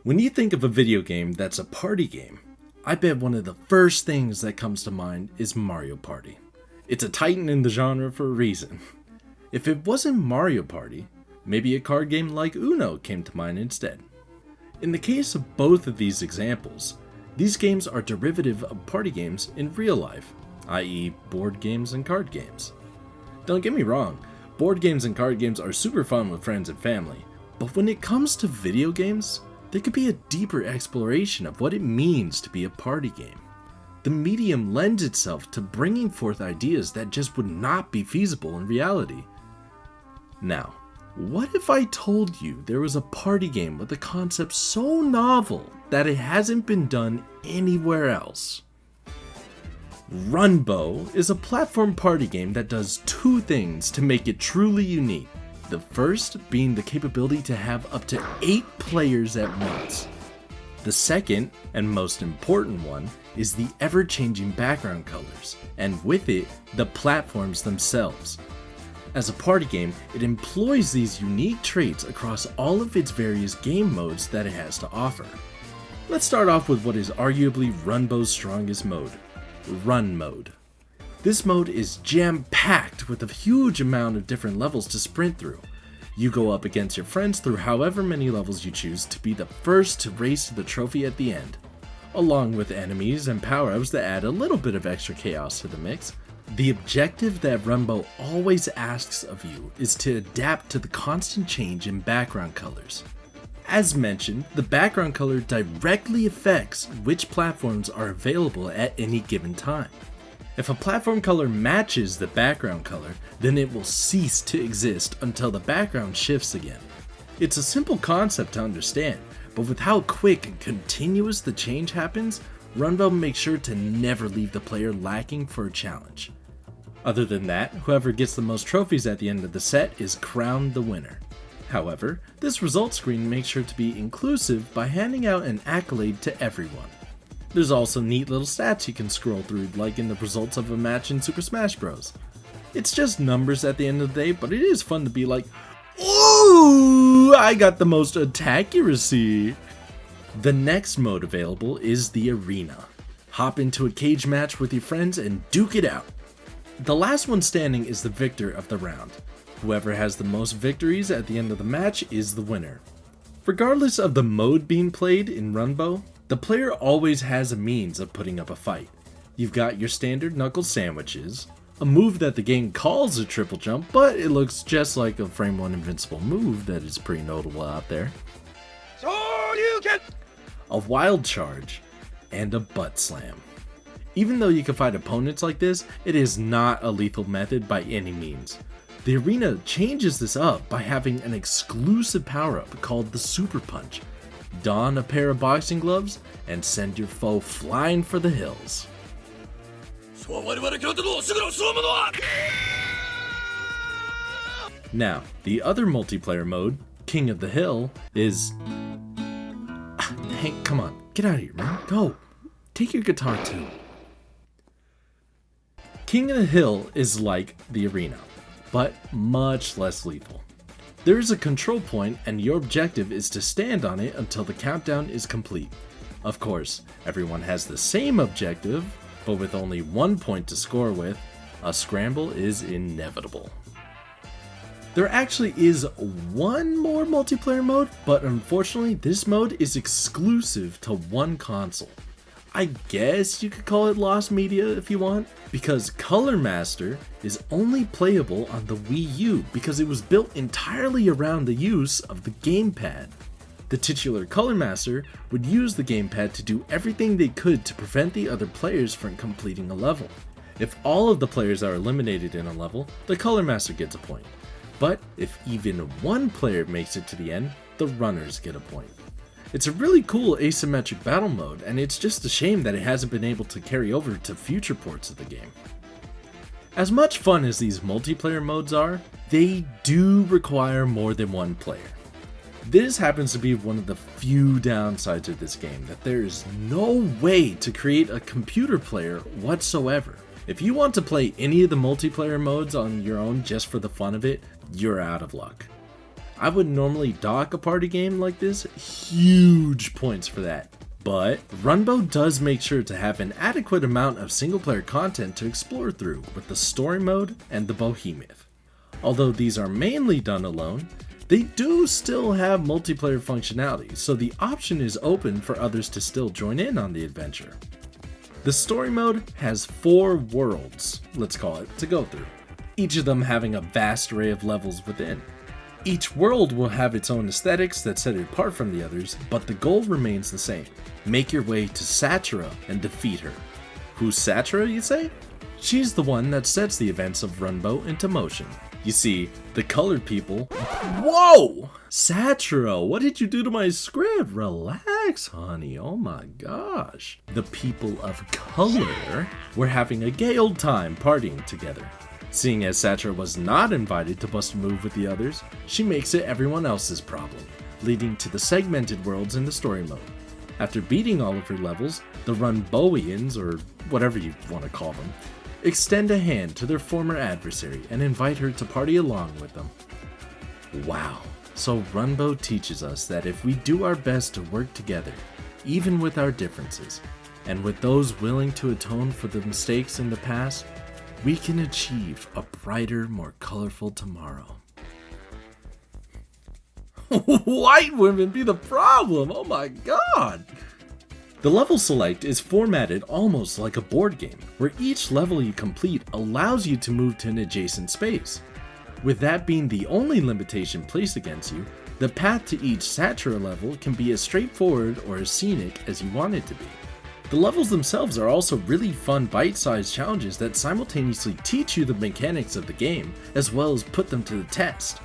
When you think of a video game that's a party game, I bet one of the first things that comes to mind is Mario Party. It's a titan in the genre for a reason. If it wasn't Mario Party, maybe a card game like Uno came to mind instead. In the case of both of these examples, these games are derivative of party games in real life, i.e. board games and card games. Don't get me wrong, board games and card games are super fun with friends and family, but when it comes to video games, there could be a deeper exploration of what it means to be a party game. The medium lends itself to bringing forth ideas that just would not be feasible in reality. Now, what if I told you there was a party game with a concept so novel that it hasn't been done anywhere else? Runbow is a platform party game that does two things to make it truly unique. The first being the capability to have up to 8 players at once. The second, and most important one, is the ever-changing background colors, and with it, the platforms themselves. As a party game, it employs these unique traits across all of its various game modes that it has to offer. Let's start off with what is arguably Runbow's strongest mode, Run Mode. This mode is jam-packed with a huge amount of different levels to sprint through. You go up against your friends through however many levels you choose to be the first to race to the trophy at the end, along with enemies and power-ups that add a little bit of extra chaos to the mix. The objective that Runbow always asks of you is to adapt to the constant change in background colors. As mentioned, the background color directly affects which platforms are available at any given time. If a platform color matches the background color, then it will cease to exist until the background shifts again. It's a simple concept to understand, but with how quick and continuous the change happens, Runbow makes sure to never leave the player lacking for a challenge. Other than that, whoever gets the most trophies at the end of the set is crowned the winner. However, this results screen makes sure to be inclusive by handing out an accolade to everyone. There's also neat little stats you can scroll through, like in the results of a match in Super Smash Bros. It's just numbers at the end of the day, but it is fun to be like, ooh, I got the most accuracy. The next mode available is the Arena. Hop into a cage match with your friends and duke it out. The last one standing is the victor of the round. Whoever has the most victories at the end of the match is the winner. Regardless of the mode being played in Runbow, the player always has a means of putting up a fight. You've got your standard knuckle sandwiches, a move that the game calls a triple jump, but it looks just like a frame 1 invincible move that is pretty notable out there. So you get a wild charge, and a butt slam. Even though you can fight opponents like this, it is not a lethal method by any means. The Arena changes this up by having an exclusive power-up called the Super Punch. Don a pair of boxing gloves and send your foe flying for the hills. Now, the other multiplayer mode, King of the Hill, is... Hey, come on, get out of here, man. Go. Take your guitar too. King of the Hill is like the Arena, but much less lethal. There is a control point and your objective is to stand on it until the countdown is complete. Of course, everyone has the same objective, but with only 1 point to score with, a scramble is inevitable. There actually is one more multiplayer mode, but unfortunately this mode is exclusive to one console. I guess you could call it lost media if you want, because Color Master is only playable on the wiiu because it was built entirely around the use of the gamepad. The titular Color Master would use the gamepad to do everything they could to prevent the other players from completing a level. If all of the players are eliminated in a level, the Color Master gets a point. But if even one player makes it to the end, the runners get a point. It's a really cool asymmetric battle mode, and it's just a shame that it hasn't been able to carry over to future ports of the game. As much fun as these multiplayer modes are, they do require more than one player. This happens to be one of the few downsides of this game, that there is no way to create a computer player whatsoever. If you want to play any of the multiplayer modes on your own just for the fun of it, you're out of luck. I would normally dock a party game like this, huge points for that. But Runbow does make sure to have an adequate amount of single player content to explore through with the story mode and the behemoth. Although these are mainly done alone, they do still have multiplayer functionality, so the option is open for others to still join in on the adventure. The story mode has 4 worlds, let's call it, to go through, each of them having a vast array of levels within. Each world will have its own aesthetics that set it apart from the others, but the goal remains the same. Make your way to Satura and defeat her. Who's Satura, you say? She's the one that sets the events of Runbow into motion. You see, the colored people... Whoa! Satura, what did you do to my script? Relax, honey. Oh my gosh. The people of color were having a gay old time partying together. Seeing as Satura was not invited to bust a move with the others, she makes it everyone else's problem, leading to the segmented worlds in the story mode. After beating all of her levels, the Runbowians, or whatever you want to call them, extend a hand to their former adversary and invite her to party along with them. Wow, so Runbow teaches us that if we do our best to work together, even with our differences, and with those willing to atone for the mistakes in the past, we can achieve a brighter, more colorful tomorrow. White women be the problem, oh my god! The level select is formatted almost like a board game, where each level you complete allows you to move to an adjacent space. With that being the only limitation placed against you, the path to each Satura level can be as straightforward or as scenic as you want it to be. The levels themselves are also really fun bite-sized challenges that simultaneously teach you the mechanics of the game, as well as put them to the test.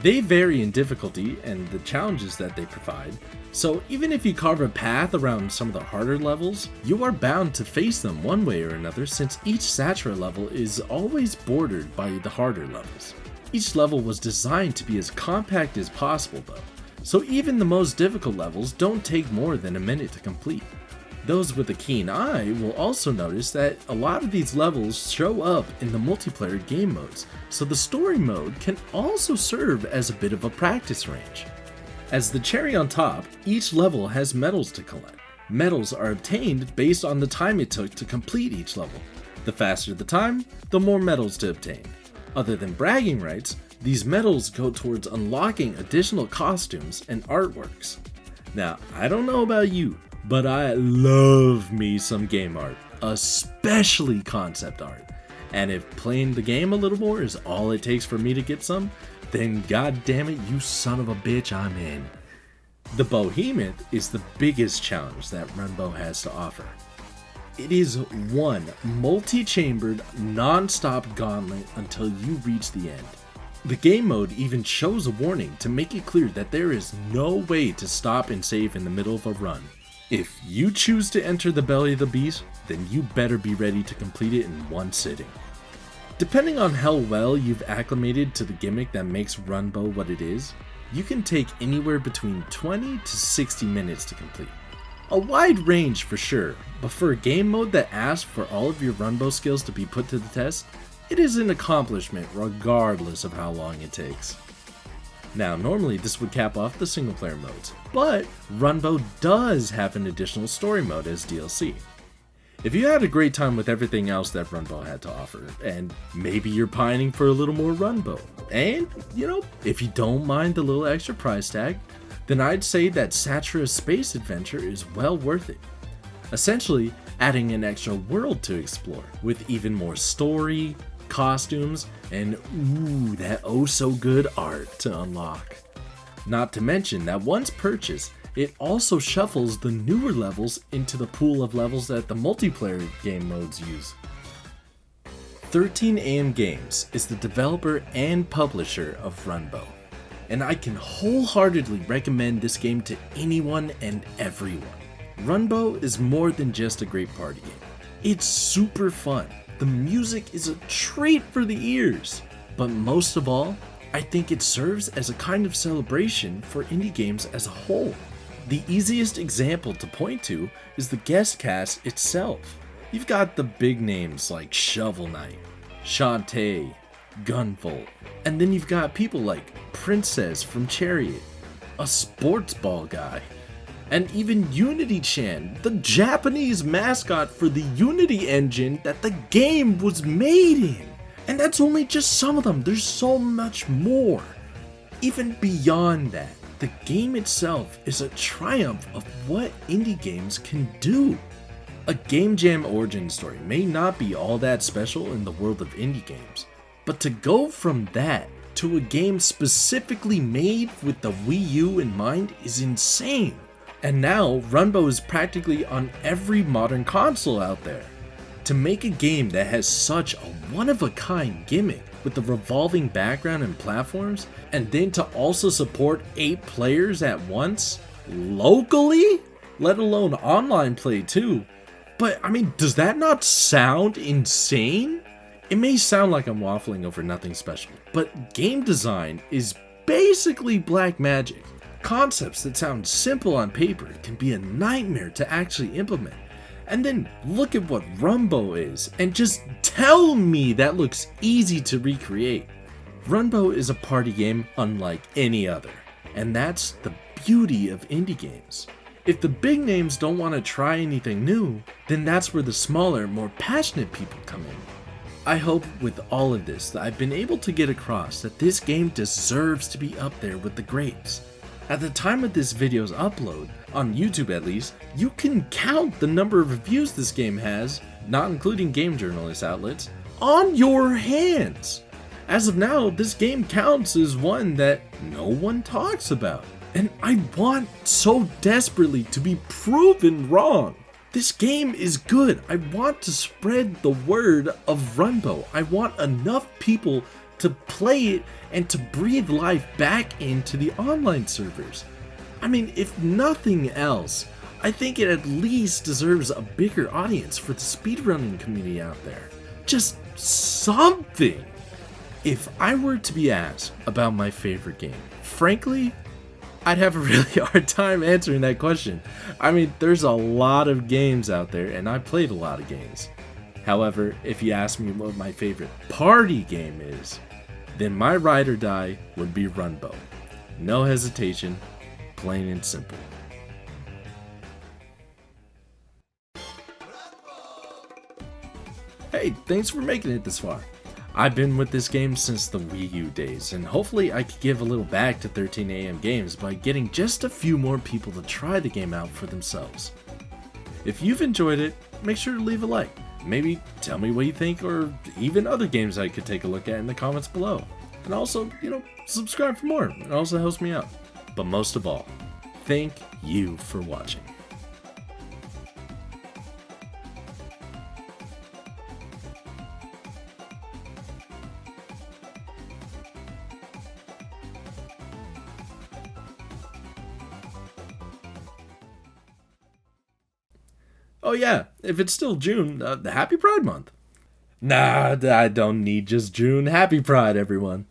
They vary in difficulty and the challenges that they provide, so even if you carve a path around some of the harder levels, you are bound to face them one way or another since each Satura level is always bordered by the harder levels. Each level was designed to be as compact as possible though, so even the most difficult levels don't take more than a minute to complete. Those with a keen eye will also notice that a lot of these levels show up in the multiplayer game modes, so the story mode can also serve as a bit of a practice range. As the cherry on top, each level has medals to collect. Medals are obtained based on the time it took to complete each level. The faster the time, the more medals to obtain. Other than bragging rights, these medals go towards unlocking additional costumes and artworks. Now, I don't know about you, but I love me some game art, especially concept art. And if playing the game a little more is all it takes for me to get some, then goddammit, you son of a bitch, I'm in. The behemoth is the biggest challenge that Runbow has to offer. It is one multi-chambered, non-stop gauntlet until you reach the end. The game mode even shows a warning to make it clear that there is no way to stop and save in the middle of a run. If you choose to enter the belly of the beast, then you better be ready to complete it in one sitting. Depending on how well you've acclimated to the gimmick that makes Runbow what it is, you can take anywhere between 20 to 60 minutes to complete. A wide range for sure, but for a game mode that asks for all of your Runbow skills to be put to the test, it is an accomplishment regardless of how long it takes. Now, normally this would cap off the single player modes, but Runbow does have an additional story mode as DLC. If you had a great time with everything else that Runbow had to offer, and maybe you're pining for a little more Runbow, and, if you don't mind the little extra price tag, then I'd say that Satura's space adventure is well worth it. Essentially, adding an extra world to explore, with even more story, costumes, and that oh so good art to unlock. Not to mention that once purchased, it also shuffles the newer levels into the pool of levels that the multiplayer game modes use. 13AM Games is the developer and publisher of Runbow, and I can wholeheartedly recommend this game to anyone and everyone. Runbow is more than just a great party game. It's super fun. The music is a treat for the ears. But most of all, I think it serves as a kind of celebration for indie games as a whole. The easiest example to point to is the guest cast itself. You've got the big names like Shovel Knight, Shantae, Gunvolt. And then you've got people like Princess from Chariot, a sports ball guy, and even Unity-chan, the Japanese mascot for the Unity engine that the game was made in. And that's only just some of them, there's so much more. Even beyond that, the game itself is a triumph of what indie games can do. A Game Jam origin story may not be all that special in the world of indie games, but to go from that to a game specifically made with the Wii U in mind is insane. And now, Runbow is practically on every modern console out there. To make a game that has such a one-of-a-kind gimmick with a revolving background and platforms, and then to also support 8 players at once, locally, let alone online play too. But I mean, does that not sound insane? It may sound like I'm waffling over nothing special, but game design is basically black magic. Concepts that sound simple on paper can be a nightmare to actually implement. And then look at what Runbow is, and just tell me that looks easy to recreate. Runbow is a party game unlike any other, and that's the beauty of indie games. If the big names don't want to try anything new, then that's where the smaller, more passionate people come in. I hope with all of this that I've been able to get across that this game deserves to be up there with the greats. At the time of this video's upload, on YouTube at least, you can count the number of reviews this game has, not including game journalist outlets, on your hands. As of now, this game counts as one that no one talks about. And I want so desperately to be proven wrong. This game is good. I want to spread the word of Runbow. I want enough people to play it and to breathe life back into the online servers. I mean, if nothing else, I think it at least deserves a bigger audience for the speedrunning community out there. Just something. If I were to be asked about my favorite game, frankly, I'd have a really hard time answering that question. I mean, there's a lot of games out there, and I played a lot of games. However, if you ask me what my favorite party game is, then my ride or die would be Runbow. No hesitation, plain and simple. Hey, thanks for making it this far. I've been with this game since the Wii U days, and hopefully I could give a little back to 13 AM Games by getting just a few more people to try the game out for themselves. If you've enjoyed it, make sure to leave a like. Maybe tell me what you think, or even other games I could take a look at in the comments below. And also, subscribe for more. It also helps me out. But most of all, thank you for watching. Oh yeah, if it's still June, happy Pride Month. Nah, I don't need just June. Happy Pride, everyone.